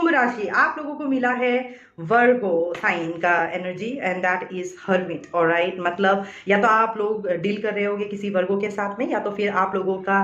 कुंभ राशि, आप लोगों को मिला है वर्गो साइन का energy and that is hermit. Alright, मतलब या तो आप लोग डील कर रहे होगे किसी वर्गो के साथ में, या तो फिर आप लोगों का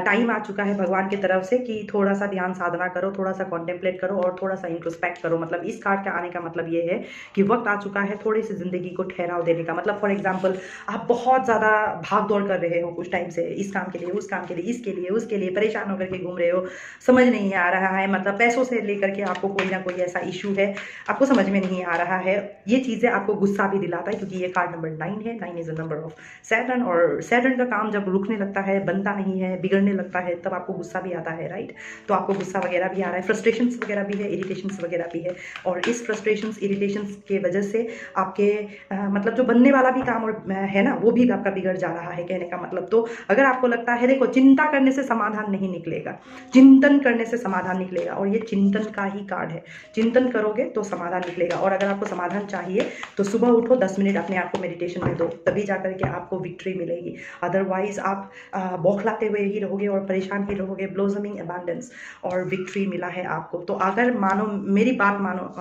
टाइम आ चुका है भगवान की तरफ से कि थोड़ा सा ध्यान साधना करो, थोड़ा सा कॉन्टेम्पलेट करो और थोड़ा सा इंट्रोस्पेक्ट करो। मतलब इस कार्ड के आने का मतलब ये है कि वक्त आ चुका है थोड़ी सी जिंदगी को ठहराव देने का। मतलब फॉर एग्जाम्पल, आप बहुत ज़्यादा भाग दौड़ कर रहे हो कुछ टाइम से, इस काम के लिए, उस काम के लिए, इसके लिए, उसके लिए परेशान होकर के घूम रहे हो, समझ नहीं आ रहा है। मतलब पैसों से लेकर के आपको कोई ना कोई ऐसा इशू है, आपको समझ में नहीं आ रहा है। ये चीज़ें आपको गुस्सा भी दिलाता है क्योंकि ये कार्ड नंबर 9 है। 9 is a number of Saturn, और सैटर्न का काम जब रुकने लगता है, बनता नहीं है, बिगड़ने लगता है, तब आपको गुस्सा भी आता है। राइट, तो आपको गुस्सा वगैरह भी आ रहा है, फ्रस्ट्रेशंस वगैरह भी है, इरिटेशंस वगैरह भी है। और इस फ्रस्ट्रेशंस इरिटेशंस के वजह से आपके मतलब जो बनने वाला भी काम और है ना, वो भी आपका बिगड़ जा रहा है, कहने का मतलब। तो अगर आपको लगता है, देखो, चिंता करने से समाधान नहीं निकलेगा, चिंतन करने से समाधान निकलेगा, और ये चिंतन का ही कार्ड है। चिंतन करोगे तो समाधान निकलेगा। और अगर आपको समाधान चाहिए तो सुबह उठो, 10 मिनट अपने आप को मेडिटेशन में दो, तभी जाकर के आपको विक्ट्री मिलेगी। अदरवाइज आप बौखलाते हुए ही रहोगे और परेशान ही रहोगे। ब्लोसमिंग अबंडेंस और विक्ट्री मिला है आपको। तो अगर मानो, मेरी बात मानो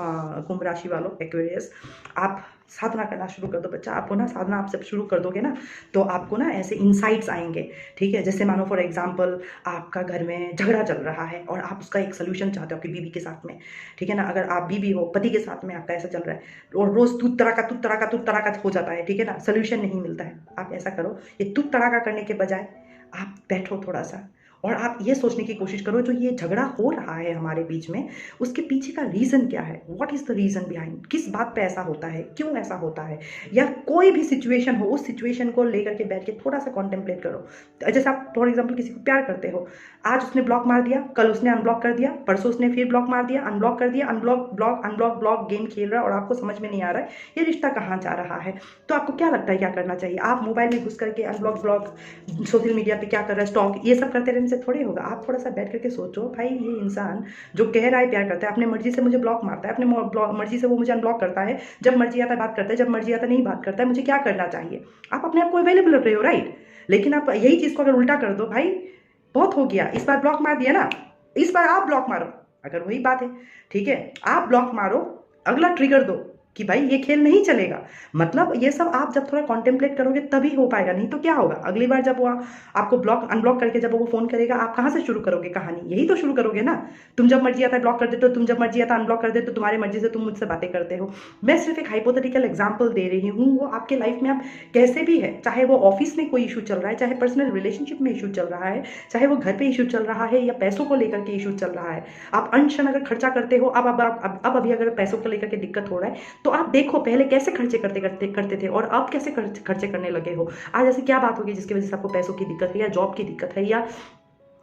कुंभ राशि वालों, एक्वेरियस, आप साधना करना शुरू कर दो। बच्चा, आपको ना साधना आप जब शुरू कर दोगे ना, तो आपको ना ऐसे इंसाइट्स आएंगे। ठीक है, जैसे मानो फॉर एग्जांपल आपका घर में झगड़ा चल रहा है और आप उसका एक सोल्यूशन चाहते हो आपकी बीवी के साथ में। ठीक है ना, अगर आप बीवी हो, पति के साथ में आपका ऐसा चल रहा है और रोज तू तड़ाका हो जाता है, ठीक है ना, सोल्यूशन नहीं मिलता है। आप ऐसा करो, ये तू तड़ाका करने के बजाय आप बैठो थोड़ा सा और आप ये सोचने की कोशिश करो, जो ये झगड़ा हो रहा है हमारे बीच में, उसके पीछे का रीज़न क्या है। What is the reason behind, किस बात पे ऐसा होता है, क्यों ऐसा होता है, या कोई भी सिचुएशन हो, उस सिचुएशन को लेकर के बैठ के थोड़ा सा कॉन्टेम्पलेट करो। जैसे आप फॉर एग्जाम्पल किसी को प्यार करते हो, आज उसने ब्लॉक मार दिया, कल उसने अनब्लॉक कर दिया, परसों उसने फिर ब्लॉक मार दिया, अनब्लॉक कर दिया, unblock block unblock block game खेल रहा है और आपको समझ में नहीं आ रहा है ये रिश्ता कहाँ जा रहा है। तो आपको क्या लगता है क्या करना चाहिए? आप मोबाइल में घुस करके अनब्लॉक ब्लॉक, सोशल मीडिया पे क्या कर रहा है, स्टॉक, ये सब करते रहने से थोड़ी होगा। आप थोड़ा सा बैठ करके सोचो, भाई ये इंसान जो कह रहा है प्यार करता है, अपने मर्जी से मुझे ब्लॉक मारता है, अपने मर्जी से वो मुझे अनब्लॉक करता है, जब मर्जी आता है बात करता है, जब मर्जी आता नहीं बात करता है, मुझे क्या करना चाहिए? आप अपने आप को अवेलेबल रख रहे हो, राइट। लेकिन आप यही चीज़ को अगर उल्टा कर दो, भाई बहुत हो गया, इस बार ब्लॉक मार दिया ना, इस बार आप ब्लॉक मारो, अगर वही बात है, ठीक है, आप ब्लॉक मारो, अगला ट्रिगर दो कि भाई ये खेल नहीं चलेगा। मतलब ये सब आप जब थोड़ा कॉन्टेम्पलेट करोगे तभी हो पाएगा, नहीं तो क्या होगा, अगली बार जब वो आपको ब्लॉक अनब्लॉक करके जब वो फोन करेगा, आप कहाँ से शुरू करोगे कहानी? यही तो शुरू करोगे ना, तुम जब मर्जी आता है ब्लॉक कर देते हो, तुम जब मर्जी आता है अनब्लॉक कर देते हो, तुम्हारी मर्जी से तुम मुझसे बातें करते हो। मैं सिर्फ एक हाइपोथेटिकल एग्जाम्पल दे रही हूँ, वो आपके लाइफ में आप कैसे भी है, चाहे वो ऑफिस में कोई इशू चल रहा है, चाहे पर्सनल रिलेशनशिप में इशू चल रहा है, चाहे वो घर पे इशू चल रहा है, या पैसों को लेकर के इशू चल रहा है, आप अनशन अगर खर्चा करते हो, अब अभी अगर पैसों को लेकर के दिक्कत हो रहा है, तो आप देखो पहले कैसे खर्चे करते थे और अब कैसे खर्चे करने लगे हो। आज ऐसी क्या बात होगी जिसकी वजह से आपको पैसों की दिक्कत है, या जॉब की दिक्कत है, या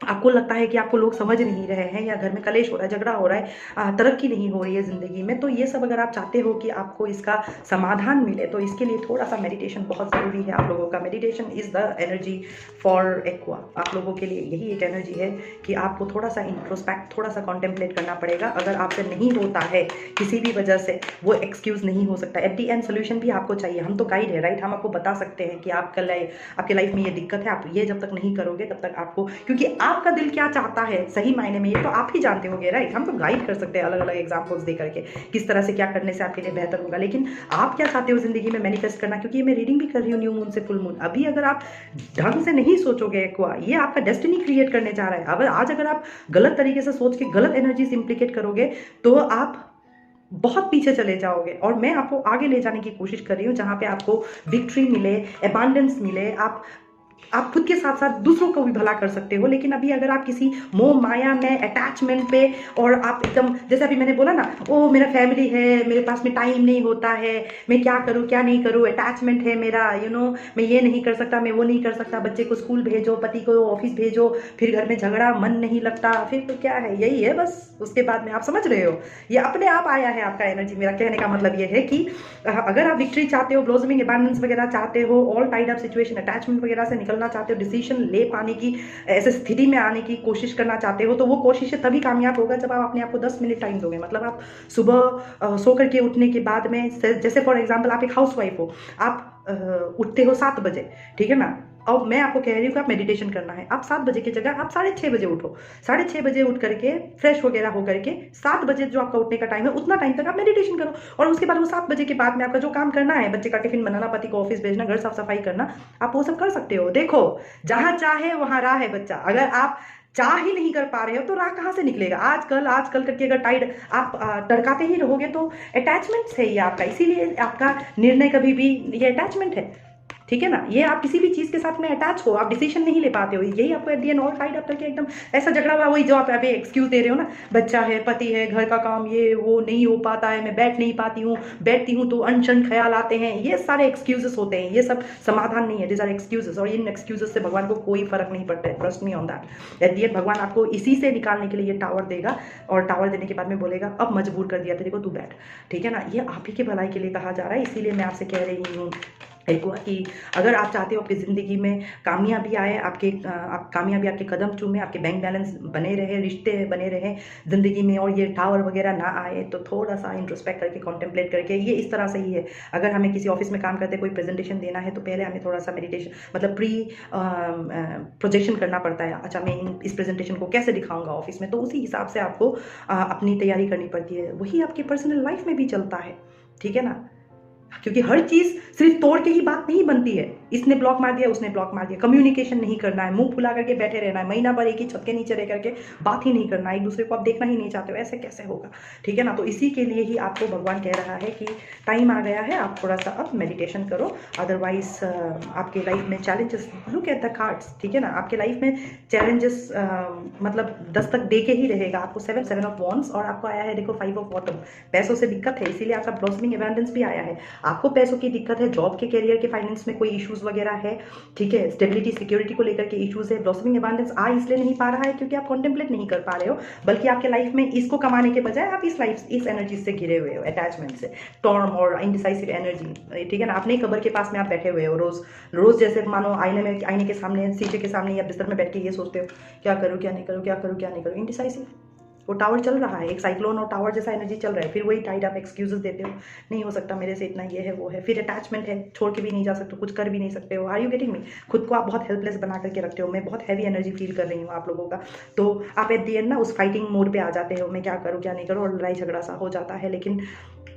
आपको लगता है कि आपको लोग समझ नहीं रहे हैं, या घर में कलेश हो रहा है, झगड़ा हो रहा है, तरक्की नहीं हो रही है ज़िंदगी में। तो ये सब अगर आप चाहते हो कि आपको इसका समाधान मिले, तो इसके लिए थोड़ा सा मेडिटेशन बहुत ज़रूरी है आप लोगों का। Meditation is the energy for aqua. आप लोगों के लिए यही एक एनर्जी है कि आपको थोड़ा सा इंट्रोस्पेक्ट, थोड़ा सा कॉन्टेम्पलेट करना पड़ेगा। अगर आपसे नहीं होता है किसी भी वजह से, वो एक्सक्यूज़ नहीं हो सकता। एट दी एंड सोल्यूशन भी आपको चाहिए। हम तो गाइड है, राइट, हम आपको बता सकते हैं कि आपके लाइफ में ये दिक्कत है, आप ये जब तक नहीं करोगे तब तक आपको, क्योंकि आपका दिल क्या चाहता है सही मायने में ये तो आप ही जानते होंगे, राइट। हम तो गाइड कर सकते हैं अलग अलग एग्जांपल्स दे करके किस तरह से क्या करने से आपके लिए बेहतर होगा, लेकिन आप क्या चाहते हो जिंदगी में मैनिफेस्ट करना, क्योंकि ये मैं रीडिंग भी कर रही हूँ न्यू मून से फुल मून। अभी अगर आप ढंग से नहीं सोचोगे एक्वा, ये आपका डेस्टिनी क्रिएट करने जा रहा है। अब आज अगर आप गलत तरीके से सोच के गलत एनर्जी इंप्लीकेट करोगे तो आप बहुत पीछे चले जाओगे, और मैं आपको आगे ले जाने की कोशिश कर रही हूँ जहाँ पे आपको विक्ट्री मिले, एबंडेंस मिले, आप खुद के साथ साथ दूसरों को भी भला कर सकते हो। लेकिन अभी अगर आप किसी मोह माया में, अटैचमेंट पे, और आप एकदम, जैसे अभी मैंने बोला ना, ओ मेरा फैमिली है, मेरे पास में टाइम नहीं होता है, मैं क्या करूँ क्या नहीं करूँ, अटैचमेंट है मेरा, मैं ये नहीं कर सकता, मैं वो नहीं कर सकता, बच्चे को स्कूल भेजो, पति को ऑफिस भेजो, फिर घर में झगड़ा, मन नहीं लगता, फिर तो क्या है, यही है बस। उसके बाद में आप समझ रहे हो, ये अपने आप आया है आपका एनर्जी। मेरा कहने का मतलब ये है कि अगर आप विक्ट्री चाहते हो, ब्लोसमिंग अबंडेंस वगैरह चाहते हो, all tied up situation, attachment वगैरह से निकलना चाहते हो, डिसीजन ले पाने की ऐसे स्थिति में आने की कोशिश करना चाहते हो, तो वो कोशिश तभी कामयाब होगा जब आप अपने आप को 10 मिनट टाइम दोगे। मतलब आप सुबह सो करके उठने के बाद में, जैसे फॉर एग्जांपल आप एक हाउसवाइफ हो, आप उठते हो 7 बजे, ठीक है ना, अब मैं आपको कह रही हूँ कि आप मेडिटेशन करना है, आप 7 बजे की जगह आप 6:30 बजे उठो। 6:30 बजे उठ करके फ्रेश वगैरह हो करके 7 बजे जो आपका उठने का टाइम है उतना टाइम तक आप मेडिटेशन करो। और उसके बाद वो 7 बजे के बाद में आपका जो काम करना है, बच्चे का टिफिन बनाना, पति को ऑफिस भेजना, घर साफ सफाई करना, आप वो सब कर सकते हो। देखो, जहां चाहे वहां राह है बच्चा। अगर आप चाह ही नहीं कर पा रहे हो तो राह कहाँ से निकलेगा? आजकल आजकल करके अगर टाइड आप टरकाते ही रहोगे तो अटैचमेंट है ये आपका, इसीलिए आपका निर्णय कभी भी ये अटैचमेंट है, ठीक है ना। ये आप किसी भी चीज के साथ में अटैच हो, आप डिसीजन नहीं ले पाते हो, यही आपको at the end all tied up करके एकदम ऐसा झगड़ा हुआ। वही जो आप अभी एक्सक्यूज दे रहे हो ना, बच्चा है, पति है, घर का काम, ये वो नहीं हो पाता है, मैं बैठ नहीं पाती हूँ, बैठती हूँ तो अनशन ख्याल आते हैं, ये सारे एक्सक्यूजेस होते हैं, ये सब समाधान नहीं है, दिस आर एक्सक्यूजेस। और इन एक्सक्यूजेस से भगवान को कोई फर्क नहीं पड़ता है, trust me on that. At the end भगवान आपको इसी से निकालने के लिए ये टावर देगा, और टावर देने के बाद में बोलेगा अब मजबूर कर दिया तेरे को, तू बैठ, ठीक है ना। ये आप ही के भलाई के लिए कहा जा रहा है, इसीलिए मैं आपसे कह रही हूँ कि अगर आप चाहते हो आपकी ज़िंदगी में कामयाबी आए, आप कामयाबी आपके कदम चूमे, आपके बैंक बैलेंस बने रहे, रिश्ते बने रहे ज़िंदगी में, और ये टावर वगैरह ना आए, तो थोड़ा सा इंट्रोस्पेक्ट करके, कॉन्टेम्पलेट करके, ये इस तरह से ही है। अगर हमें किसी ऑफिस में काम करते कोई प्रेजेंटेशन देना है तो पहले हमें थोड़ा सा मेडिटेशन, मतलब प्री प्रोजेक्शन करना पड़ता है। अच्छा, मैं इस प्रेजेंटेशन को कैसे दिखाऊंगा ऑफिस में, तो उसी हिसाब से आपको अपनी तैयारी करनी पड़ती है। वही आपकी पर्सनल लाइफ में भी चलता है, ठीक है ना। क्योंकि हर चीज सिर्फ तोड़ के ही बात नहीं बनती है। इसने ब्लॉक मार दिया, उसने ब्लॉक मार दिया, कम्युनिकेशन नहीं करना है, मुंह फुला करके बैठे रहना है, महीना भर एक ही छत के नीचे रह करके बात ही नहीं करना है, एक दूसरे को आप देखना ही नहीं चाहते हो, ऐसे कैसे होगा, ठीक है ना। तो इसी के लिए ही आपको भगवान कह रहा है कि टाइम आ गया है, आप थोड़ा सा अब मेडिटेशन करो, अदरवाइज आपके लाइफ में challenges, look at the cards, ठीक है ना। आपके लाइफ में चैलेंजेस मतलब दस्तक दे के ही रहेगा। आपको 7 ऑफ वॉन्ड्स, और आपको आया है देखो 5 ऑफ बॉटम। पैसों से दिक्कत है, इसीलिए आपका ब्लॉसमिंग अबंडेंस भी आया है। आपको पैसों की दिक्कत है, जॉब के, करियर के, फाइनेंस में कोई इश्यूज वगैरह है, ठीक है, स्टेबिलिटी सिक्योरिटी को लेकर के इश्यूज है। ब्लॉसमिंग अबंडेंस आ इसलिए नहीं पा रहा है क्योंकि आप कॉन्टेम्पलेट नहीं कर पा रहे हो, बल्कि आपके लाइफ में इसको कमाने के बजाय आप इस एनर्जी से घिरे हुए हो, अटैचमेंट से, टॉर्म और इनडिसाइसिव एनर्जी, ठीक है ना। अपने कब्र के पास में आप बैठे हुए हो, रोज जैसे मानो आईने के सामने, शीशे के सामने या बिस्तर में बैठ के ये सोचते हो क्या करूँ क्या नहीं करूँ, क्या करूँ क्या नहीं करूँ, इनडिसाइसिव। वो टावर चल रहा है, एक साइक्लोन और टावर जैसा एनर्जी चल रहा है। फिर वही टाइड आप एक्सक्यूजेस देते हो, नहीं हो सकता मेरे से, इतना ये है वो है। फिर अटैचमेंट है, छोड़ के भी नहीं जा सकते, कुछ कर भी नहीं सकते हो। Are you getting me? खुद को आप बहुत हेल्पलेस बना करके रखते हो। मैं बहुत हैवी एनर्जी फील कर रही हूँ आप लोगों का, तो आप एट दी एंड ना उस फाइटिंग मोड पे आ जाते हो, मैं क्या करूँ क्या नहीं करूँ, और लड़ाई झगड़ा सा हो जाता है। लेकिन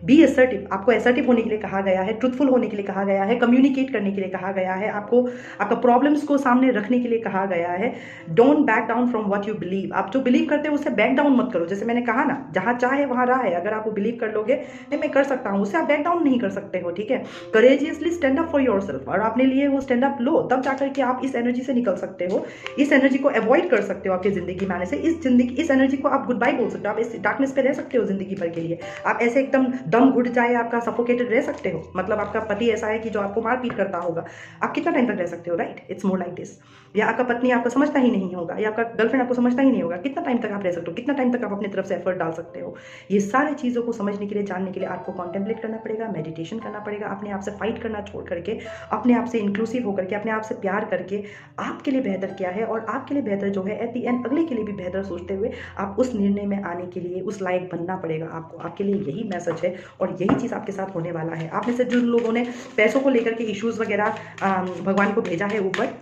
बी असर्टिव, आपको असर्टिव होने के लिए कहा गया है, ट्रुथफुल होने के लिए कहा गया है, कम्युनिकेट करने के लिए कहा गया है, आपको आपका प्रॉब्लम्स को सामने रखने के लिए कहा गया है। Don't back down from what you believe. आप जो बिलीव करते हो उससे बैक डाउन मत करो। जैसे मैंने कहा ना, जहां चाहे वहां राह है। अगर आप वो बिलीव कर लोगे नहीं मैं कर सकता हूँ, उससे आप बैक डाउन नहीं कर सकते हो, ठीक है। Courageously stand up for yourself, और आपने लिए वो स्टैंड अप लो, तब जाकर के आप इस एनर्जी से निकल सकते हो, इस एनर्जी को अवॉइड कर सकते हो आपकी जिंदगी में आने से। इस एनर्जी को आप गुड बाय बोल सकते हो, आप इस डार्कनेस पे रह सकते हो जिंदगी भर के लिए। आप ऐसे एकदम दम घुट जाए आपका, सफोकेटेड रह सकते हो। मतलब आपका पति ऐसा है कि जो आपको मारपीट करता होगा, आप कितना टाइम तक रह सकते हो, right? It's more like this. या आपका पत्नी आपको समझता ही नहीं होगा, या आपका गर्लफ्रेंड आपको समझता ही नहीं होगा, कितना टाइम तक आप रह सकते हो, कितना टाइम तक आप अपनी तरफ से एफर्ट डाल सकते हो। ये सारी चीज़ों को समझने के लिए, जानने के लिए आपको कॉन्टेम्पलेट करना पड़ेगा, मेडिटेशन करना पड़ेगा, अपने आप से फाइट करना छोड़ करके, अपने आप से इंक्लूसिव होकर के, अपने आप से प्यार करके, आपके लिए बेहतर क्या है और आपके लिए बेहतर जो है एट दी एंड अगले के लिए भी बेहतर सोचते हुए आप उस निर्णय में आने के लिए उस लायक बनना पड़ेगा आपको। आपके लिए यही मैसेज है और यही चीज़ आपके साथ होने वाला है। आप में से जिन लोगों ने पैसों को लेकर के इश्यूज़ वगैरह भगवान को भेजा है ऊपर,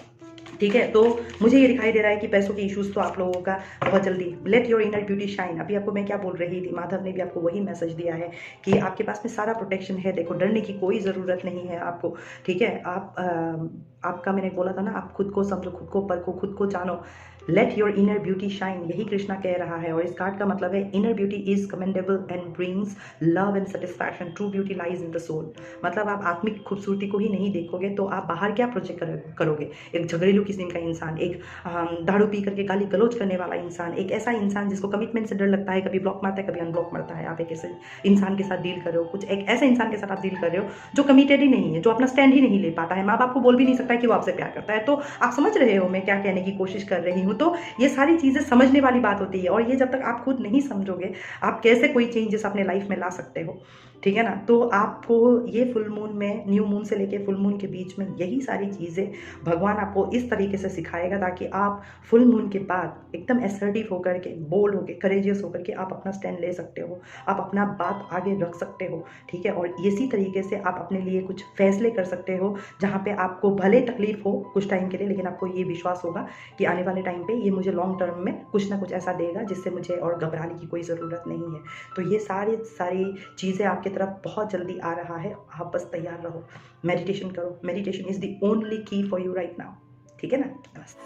ठीक है, तो मुझे ये दिखाई दे रहा है कि पैसों के इश्यूज तो आप लोगों का बहुत जल्दी, let your inner beauty shine. अभी आपको मैं क्या बोल रही थी, माधव ने भी आपको वही मैसेज दिया है कि आपके पास में सारा प्रोटेक्शन है। देखो, डरने की कोई ज़रूरत नहीं है आपको, ठीक है। आपका मैंने बोला था ना, आप खुद को समझो, खुद को परखो, खुद को जानो, let your inner beauty shine, यही कृष्णा कह रहा है। और इस कार्ड का मतलब है inner beauty is commendable and brings love and satisfaction, true beauty lies in the soul. मतलब आप आत्मिक खूबसूरती को ही नहीं देखोगे तो आप बाहर क्या प्रोजेक्ट करोगे? एक झगड़ेलू किस्म का इंसान, एक दारू पी करके गाली गलौज करने वाला इंसान, एक ऐसा इंसान जिसको कमिटमेंट से डर लगता है, कभी ब्लॉक मारता है कभी अनब्लॉक मारता है। आप एक ऐसे इंसान के साथ डील कर रहे हो, कुछ एक ऐसे इंसान के साथ आप डील कर रहे हो जो कमिटेड ही नहीं है, जो अपना स्टैंड ही नहीं ले पाता है, माँ बाप को बोल भी नहीं सकता है कि वो आपसे प्यार करता है। तो आप समझ रहे हो मैं क्या कहने की कोशिश कर रही हूँ। तो ये सारी चीज़ें समझने वाली बात होती है, और ये जब तक आप खुद नहीं समझोगे आप कैसे कोई चेंजेस अपने लाइफ में ला सकते हो, ठीक है ना। तो आपको ये फुल मून में, न्यू मून से लेके फुल मून के बीच में यही सारी चीज़ें भगवान आपको इस तरीके से सिखाएगा ताकि आप फुल मून के बाद एकदम असर्टिव होकर के, बोल्ड होकर, करेजियस होकर के आप अपना स्टैंड ले सकते हो, आप अपना बात आगे रख सकते हो, ठीक है। और इसी तरीके से आप अपने लिए कुछ फैसले कर सकते हो जहाँ पे आपको भले तकलीफ हो कुछ टाइम के लिए, लेकिन आपको ये विश्वास होगा कि आने वाले टाइम पे ये मुझे लॉन्ग टर्म में कुछ ना कुछ ऐसा देगा जिससे मुझे और घबराने की कोई ज़रूरत नहीं है। तो ये सारी चीज़ें आपकी तरफ बहुत जल्दी आ रहा है, आप बस तैयार रहो, मेडिटेशन करो। मेडिटेशन इज़ द ओनली की फॉर यू राइट नाउ, ठीक है ना। नमस्ते।